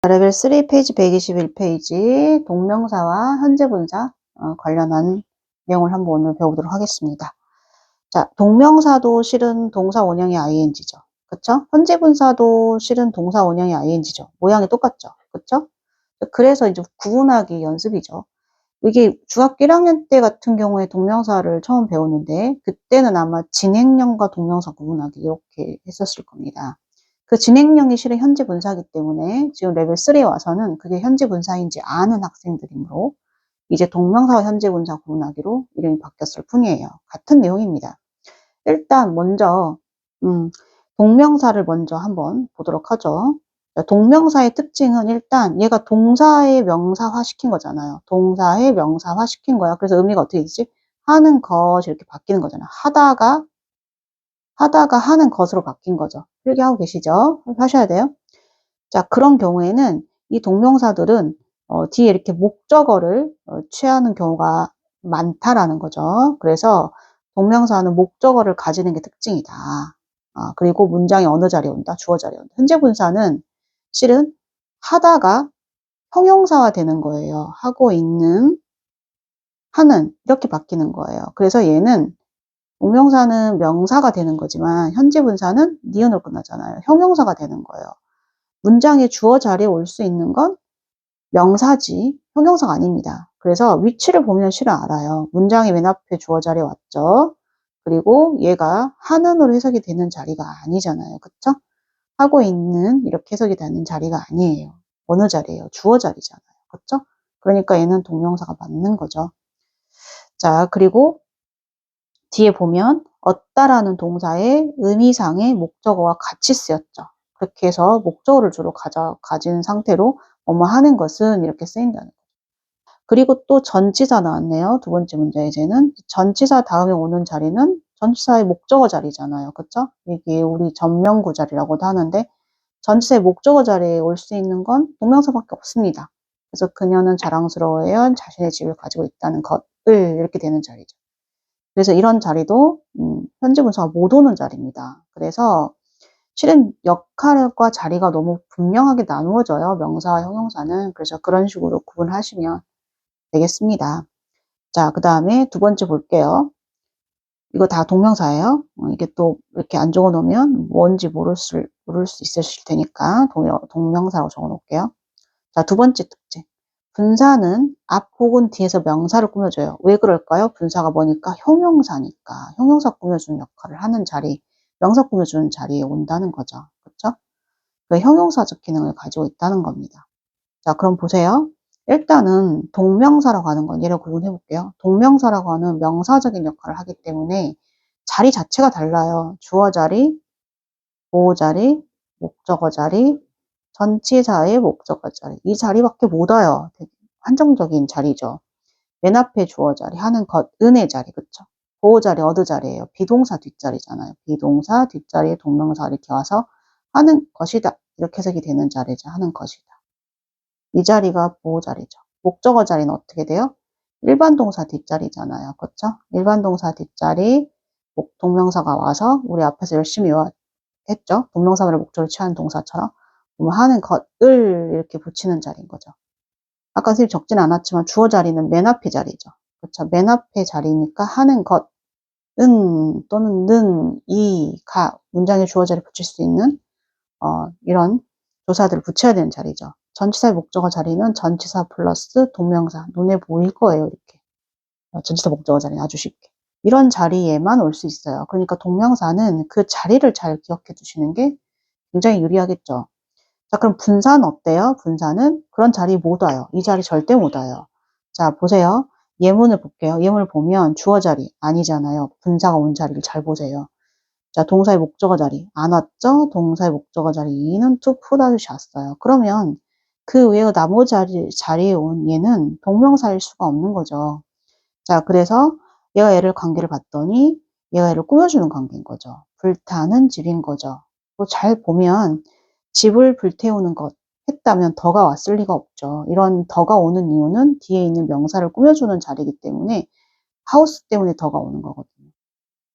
레벨 3 페이지 121페이지 동명사와 현재 분사 관련한 내용을 한번 오늘 배워보도록 하겠습니다. 자, 동명사도 실은 동사 원형이 ing죠. 그쵸? 현재 분사도 실은 동사 원형이 ing죠. 모양이 똑같죠. 그쵸? 그래서 이제 구분하기 연습이죠. 이게 중학교 1학년 때 같은 경우에 동명사를 처음 배우는데 그때는 아마 진행형과 동명사 구분하기 이렇게 했었을 겁니다. 그 진행형이 실은 현재 분사이기 때문에 지금 레벨 3에 와서는 그게 현재 분사인지 아는 학생들이므로 이제 동명사와 현재 분사 구분하기로 이름이 바뀌었을 뿐이에요. 같은 내용입니다. 일단 먼저 동명사를 먼저 한번 보도록 하죠. 동명사의 특징은 일단 얘가 동사의 명사화 시킨 거잖아요. 동사의 명사화 시킨 거야. 그래서 의미가 어떻게 되지? 하는 것이 이렇게 바뀌는 거잖아요. 하다가 하는 것으로 바뀐 거죠. 필기하고 계시죠? 하셔야 돼요. 자, 그런 경우에는 이 동명사들은 뒤에 이렇게 목적어를 취하는 경우가 많다라는 거죠. 그래서 동명사는 목적어를 가지는 게 특징이다. 그리고 문장이 어느 자리에 온다? 주어 자리에 온다. 현재 분사는 실은 하다가 형용사화 되는 거예요. 하고 있는, 하는 이렇게 바뀌는 거예요. 그래서 얘는 동명사는 명사가 되는 거지만 현재 분사는 니은으로 끝나잖아요. 형용사가 되는 거예요. 문장의 주어 자리에 올 수 있는 건 명사지 형용사가 아닙니다. 그래서 위치를 보면 실은 알아요. 문장이 맨 앞에 주어 자리에 왔죠. 그리고 얘가 하는으로 해석이 되는 자리가 아니잖아요. 그쵸? 하고 있는 이렇게 해석이 되는 자리가 아니에요. 어느 자리예요? 주어 자리잖아요. 그쵸? 그러니까 얘는 동명사가 맞는 거죠. 자, 그리고 뒤에 보면 얻다라는 동사의 의미상의 목적어와 같이 쓰였죠. 그렇게 해서 목적어를 주로 가진 상태로 뭐뭐 하는 것은 이렇게 쓰인다는 거죠. 그리고 또 전치사 나왔네요. 두 번째 문제에는 전치사 다음에 오는 자리는 전치사의 목적어 자리잖아요. 그쵸? 이게 우리 전명구 자리라고도 하는데 전치사의 목적어 자리에 올 수 있는 건 동명사밖에 없습니다. 그래서 그녀는 자랑스러워해야 자신의 집을 가지고 있다는 것을 이렇게 되는 자리죠. 그래서 이런 자리도 현재 분사가 못 오는 자리입니다. 그래서 실은 역할과 자리가 너무 분명하게 나누어져요. 명사와 형용사는. 그래서 그런 식으로 구분하시면 되겠습니다. 자, 그 다음에 두 번째 볼게요. 이거 다 동명사예요. 이게 또 이렇게 안 적어 놓으면 뭔지 모를 수 있으실 테니까 동명사라고 적어 놓을게요. 자, 두 번째 특징. 분사는 앞 혹은 뒤에서 명사를 꾸며줘요. 왜 그럴까요? 분사가 뭐니까? 형용사니까. 형용사 꾸며주는 역할을 하는 자리, 명사 꾸며주는 자리에 온다는 거죠. 그렇죠? 그 형용사적 기능을 가지고 있다는 겁니다. 자, 그럼 보세요. 일단은 동명사라고 하는 건 예를 구분해 볼게요. 동명사라고 하는 명사적인 역할을 하기 때문에 자리 자체가 달라요. 주어 자리, 보호 자리, 목적어 자리, 전치사의 목적어 자리. 이 자리밖에 못 와요. 되게 한정적인 자리죠. 맨 앞에 주어 자리, 하는 것, 은의 자리, 그쵸? 보호 자리, 어느 자리예요? 비동사 뒷자리잖아요. 비동사 뒷자리에 동명사 이렇게 와서 하는 것이다. 이렇게 해석이 되는 자리죠. 하는 것이다. 이 자리가 보호 자리죠. 목적어 자리는 어떻게 돼요? 일반 동사 뒷자리잖아요. 그렇죠? 일반 동사 뒷자리 동명사가 와서 우리 앞에서 열심히 했죠. 동명사를 목적으로 취하는 동사처럼 하는 것을 이렇게 붙이는 자리인 거죠. 아까 선생님 적진 않았지만 주어 자리는 맨 앞에 자리죠. 그렇죠? 맨 앞에 자리니까 하는 것, 또는 는, 문장에 주어 자리 붙일 수 있는 이런 조사들을 붙여야 되는 자리죠. 전치사의 목적어 자리는 전치사 플러스 동명사. 눈에 보일 거예요, 이렇게. 전치사 목적어 자리는 아주 쉽게. 이런 자리에만 올 수 있어요. 그러니까 동명사는 그 자리를 잘 기억해 두시는 게 굉장히 유리하겠죠. 자, 그럼 분사는 어때요? 분사는 그런 자리에 못 와요. 이 자리 절대 못 와요. 자, 보세요. 예문을 볼게요. 예문을 보면 주어 자리 아니잖아요. 분사가 온 자리를 잘 보세요. 자, 동사의 목적어 자리 안 왔죠? 동사의 목적어 자리는 to put다시 왔어요. 그러면 그 외에 나머지 자리에 온 얘는 동명사일 수가 없는 거죠. 자, 그래서 얘가 얘를 관계를 봤더니 얘가 얘를 꾸며주는 관계인 거죠. 불타는 집인 거죠. 또 잘 보면 집을 불태우는 것 했다면 더가 왔을 리가 없죠. 이런 더가 오는 이유는 뒤에 있는 명사를 꾸며주는 자리이기 때문에 하우스 때문에 더가 오는 거거든요.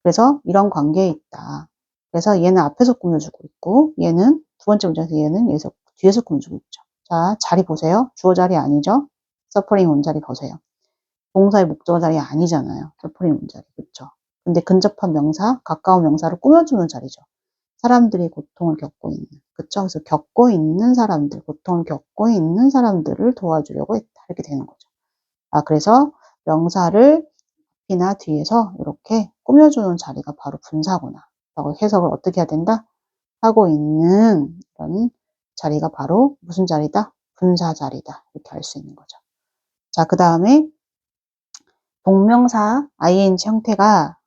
그래서 이런 관계에 있다. 그래서 얘는 앞에서 꾸며주고 있고 얘는 두 번째 문장에서 얘는 뒤에서 꾸며주고 있죠. 자, 자리 보세요. 주어 자리 아니죠? 서퍼링 원자리 보세요. 동사의 목적어 자리 아니잖아요. 서퍼링 원자리. 그쵸? 근데 근접한 명사, 가까운 명사를 꾸며주는 자리죠. 사람들이 고통을 겪고 있는. 그쵸? 그래서 겪고 있는 사람들, 고통을 겪고 있는 사람들을 도와주려고 했다. 이렇게 되는 거죠. 아, 그래서 명사를 앞이나 뒤에서 이렇게 꾸며주는 자리가 바로 분사구나. 라고 해석을 어떻게 해야 된다? 하고 있는 이런 자리가 바로 무슨 자리다? 분사 자리다. 이렇게 알 수 있는 거죠. 자, 그 다음에 동명사 ing 형태가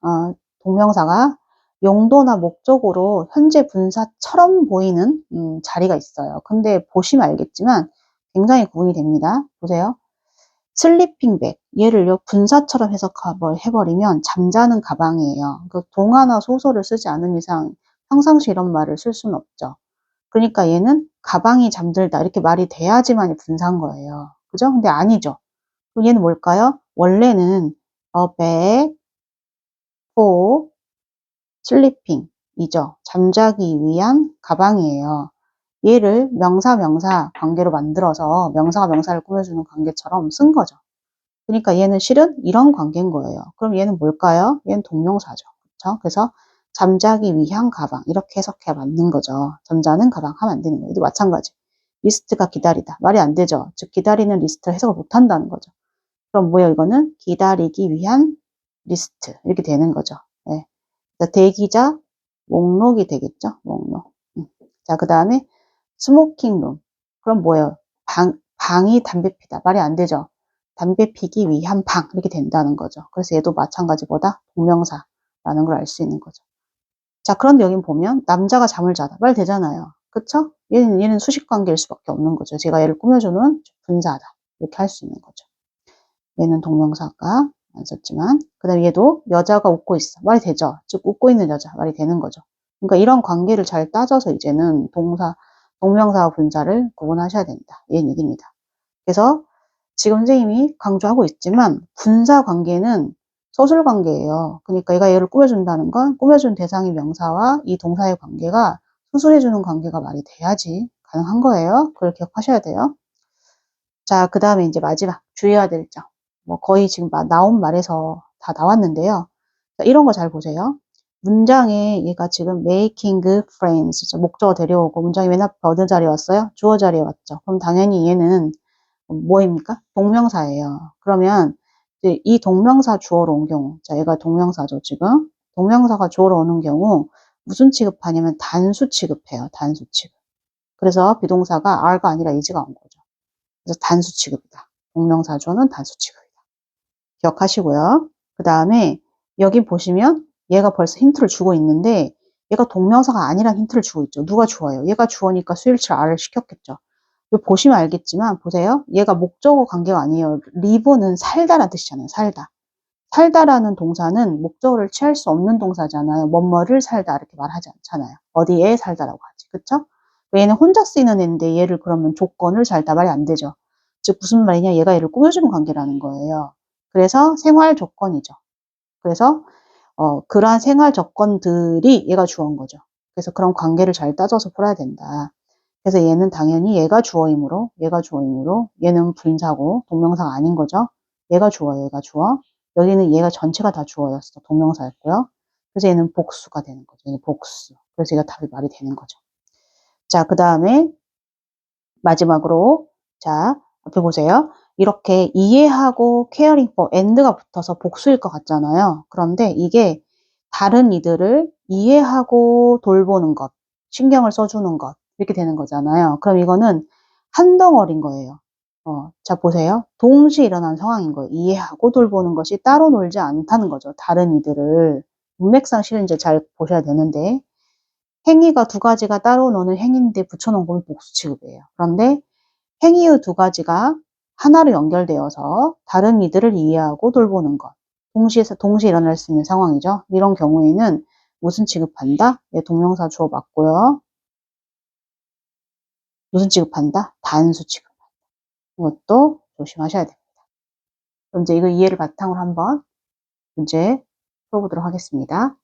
동명사가 용도나 목적으로 현재 분사처럼 보이는 자리가 있어요. 근데 보시면 알겠지만 굉장히 구분이 됩니다. 보세요. 슬리핑 백 얘를요 분사처럼 해버리면 잠자는 가방이에요. 그 동화나 소설을 쓰지 않은 이상 평상시 이런 말을 쓸 수는 없죠. 그러니까 얘는 가방이 잠들다 이렇게 말이 돼야지만 분사인 거예요. 그죠? 근데 아니죠. 그럼 얘는 뭘까요? 원래는 a bag for sleeping 이죠. 잠자기 위한 가방이에요. 얘를 명사 관계로 만들어서 명사가 명사를 꾸며주는 관계처럼 쓴 거죠. 그러니까 얘는 실은 이런 관계인 거예요. 그럼 얘는 뭘까요? 얘는 동명사죠. 그렇죠? 그래서 잠자기 위한 가방 이렇게 해석해야 맞는 거죠. 잠자는 가방 하면 안 되는 거예요. 또 마찬가지. 리스트가 기다리다. 말이 안 되죠. 즉 기다리는 리스트를 해석을 못 한다는 거죠. 그럼 뭐예요? 이거는 기다리기 위한 리스트 이렇게 되는 거죠. 네. 대기자 목록이 되겠죠. 목록. 자, 그 다음에 스모킹 룸. 그럼 뭐예요? 방이 담배 피다. 말이 안 되죠. 담배 피기 위한 방 이렇게 된다는 거죠. 그래서 얘도 마찬가지보다 동명사라는 걸 알 수 있는 거죠. 자, 그런데 여기 보면 남자가 잠을 자다. 말 되잖아요. 그쵸? 얘는 수식 관계일 수밖에 없는 거죠. 제가 얘를 꾸며주는 분사다. 이렇게 할 수 있는 거죠. 얘는 동명사가 안 썼지만 그 다음에 얘도 여자가 웃고 있어. 말이 되죠. 즉 웃고 있는 여자. 말이 되는 거죠. 그러니까 이런 관계를 잘 따져서 이제는 동명사와 분사를 구분하셔야 된다. 이런 얘기입니다. 그래서 지금 선생님이 강조하고 있지만 분사 관계는 서술 관계예요. 그러니까 얘를 꾸며준다는 건 꾸며준 대상이 명사와 이 동사의 관계가 수술해주는 관계가 말이 돼야지 가능한 거예요. 그걸 기억하셔야 돼요. 자, 그 다음에 이제 마지막 주의해야 될 점. 뭐 거의 지금 나온 말에서 다 나왔는데요. 자, 이런 거 잘 보세요. 문장에 얘가 지금 making friends 목적어 데려오고 문장이 맨 앞에 어느 자리에 왔어요? 주어 자리에 왔죠. 그럼 당연히 얘는 뭐입니까? 동명사예요. 그러면 이제 이 동명사 주어로 온 경우, 자 얘가 동명사죠 지금. 동명사가 주어로 오는 경우 무슨 취급하냐면 단수 취급해요. 단수 취급. 그래서 비동사가 are가 아니라 is가 온 거죠. 그래서 단수 취급이다. 동명사 주어는 단수 취급이다. 기억하시고요. 그 다음에 여기 보시면 얘가 벌써 힌트를 주고 있는데 얘가 동명사가 아니란 힌트를 주고 있죠. 누가 주어요? 얘가 주어니까 수일치를 R을 시켰겠죠. 보시면 알겠지만 보세요. 얘가 목적어 관계가 아니에요. live는 살다라는 뜻이잖아요. 살다. 살다라는 동사는 목적어를 취할 수 없는 동사잖아요. 뭐뭐를 살다 이렇게 말하지 않잖아요. 어디에 살다라고 하지. 그쵸? 얘는 혼자 쓰이는 애인데 얘를 그러면 조건을 살다 말이 안 되죠. 즉 무슨 말이냐 얘가 얘를 꾸며주는 관계라는 거예요. 그래서 생활 조건이죠. 그래서 그러한 생활 조건들이 얘가 주어인 거죠. 그래서 그런 관계를 잘 따져서 풀어야 된다. 그래서 얘는 당연히 얘가 주어이므로 얘는 분사고 동명사가 아닌 거죠. 얘가 주어예요. 얘가 주어. 여기는 얘가 전체가 다 주어였어. 동명사였고요. 그래서 얘는 복수가 되는 거죠. 얘는 복수. 그래서 얘가 답이 말이 되는 거죠. 자, 그 다음에 마지막으로 자 앞에 보세요. 이렇게 이해하고 caring for and가 붙어서 복수일 것 같잖아요. 그런데 이게 다른 이들을 이해하고 돌보는 것, 신경을 써주는 것 이렇게 되는 거잖아요. 그럼 이거는 한 덩어리인 거예요. 자 보세요. 동시에 일어난 상황인 거예요. 이해하고 돌보는 것이 따로 놀지 않다는 거죠. 다른 이들을 문맥상 실은 이제 잘 보셔야 되는데 행위가 두 가지가 따로 노는 행위인데 붙여놓은 건 복수 취급이에요. 그런데 행위의 두 가지가 하나로 연결되어서 다른 이들을 이해하고 돌보는 것. 동시에 일어날 수 있는 상황이죠. 이런 경우에는 무슨 취급한다? 예, 동명사 주어 맞고요. 무슨 취급한다? 단수 취급한다. 이것도 조심하셔야 됩니다. 그럼 이제 이거 이해를 바탕으로 한번 문제 풀어보도록 하겠습니다.